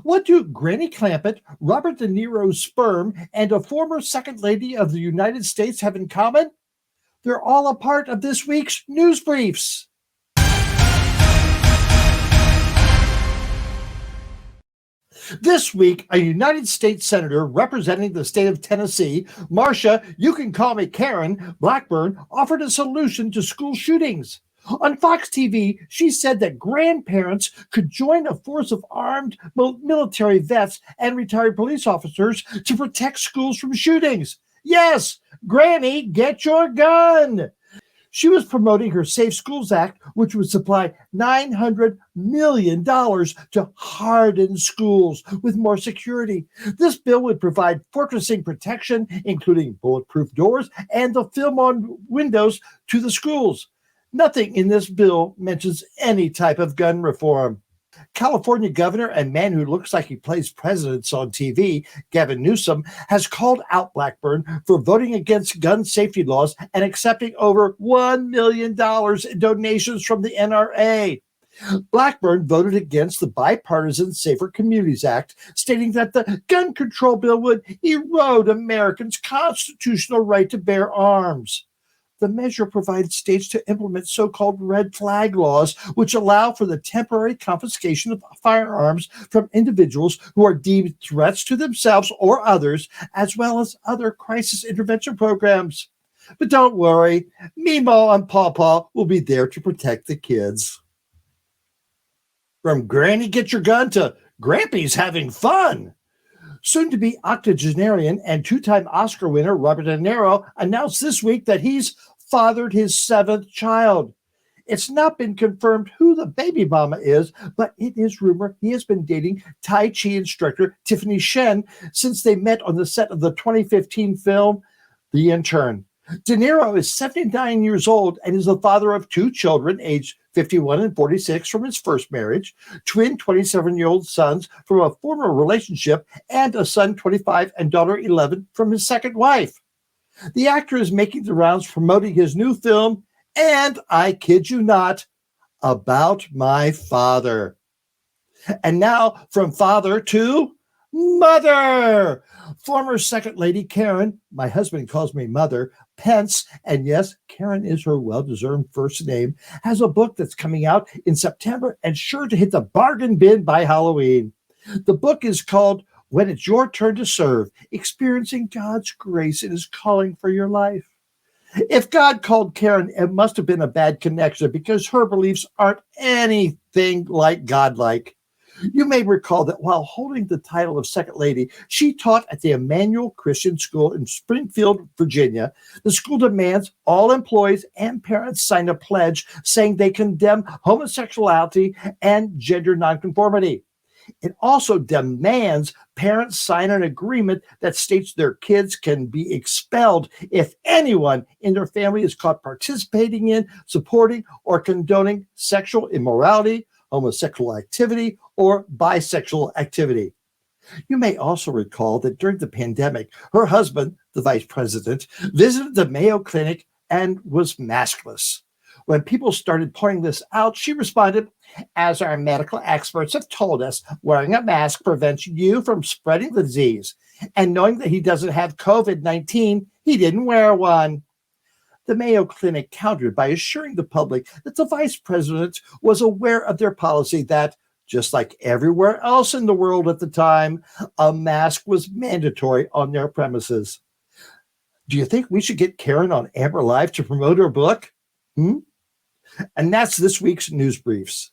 What do Granny Clampett, Robert De Niro's sperm, and a former Second Lady of the United States have in common? They're all a part of this week's news briefs. This week, a United States Senator representing the state of Tennessee, Marcia, you can call me Karen, Blackburn, offered a solution to school shootings. On Fox TV, she said that grandparents could join a force of armed military vets and retired police officers to protect schools from shootings. Yes, Granny, get your gun. She was promoting her Safe Schools Act, which would supply $900 million to harden schools with more security. This bill would provide fortressing protection, including bulletproof doors and the film-on windows to the schools. Nothing in this bill mentions any type of gun reform. California governor and man who looks like he plays presidents on TV, Gavin Newsom, has called out Blackburn for voting against gun safety laws and accepting over $1 million in donations from the NRA. Blackburn voted against the bipartisan Safer Communities Act, stating that the gun control bill would erode Americans' constitutional right to bear arms. The measure provides states to implement so-called red flag laws, which allow for the temporary confiscation of firearms from individuals who are deemed threats to themselves or others, as well as other crisis intervention programs. But don't worry, Meemaw and Pawpaw will be there to protect the kids. From Granny Get Your Gun to Grampy's Having Fun. Soon-to-be octogenarian and two-time Oscar winner Robert De Niro announced this week that he's fathered his seventh child. It's not been confirmed who the baby mama is, but it is rumored he has been dating Tai Chi instructor Tiffany Shen since they met on the set of the 2015 film The Intern. De Niro is 79 years old and is the father of two children, aged 51 and 46 from his first marriage, twin 27-year-old sons from a former relationship, and a son 25 and daughter 11 from his second wife. The actor is making the rounds promoting his new film, and I kid you not, about my father. And now from father to mother. Former Second Lady Karen, my husband calls me Mother, Pence, and yes, Karen is her well-deserved first name, has a book that's coming out in September and sure to hit the bargain bin by Halloween. The book is called When It's Your Turn to Serve, Experiencing God's Grace in His Calling for Your Life. If God called Karen, it must have been a bad connection because her beliefs aren't anything like godlike. You may recall that while holding the title of Second Lady, she taught at the Emmanuel Christian School in Springfield, Virginia. The school demands all employees and parents sign a pledge saying they condemn homosexuality and gender nonconformity. It also demands parents sign an agreement that states their kids can be expelled if anyone in their family is caught participating in, supporting, or condoning sexual immorality, homosexual activity, or bisexual activity. You may also recall that during the pandemic, her husband, the vice president, visited the Mayo Clinic and was maskless. When people started pointing this out, she responded, "As our medical experts have told us, wearing a mask prevents you from spreading the disease. And knowing that he doesn't have COVID-19, he didn't wear one." The Mayo Clinic countered by assuring the public that the vice president was aware of their policy that, just like everywhere else in the world at the time, a mask was mandatory on their premises. Do you think we should get Karen on Amber Live to promote her book? And that's this week's News Briefs.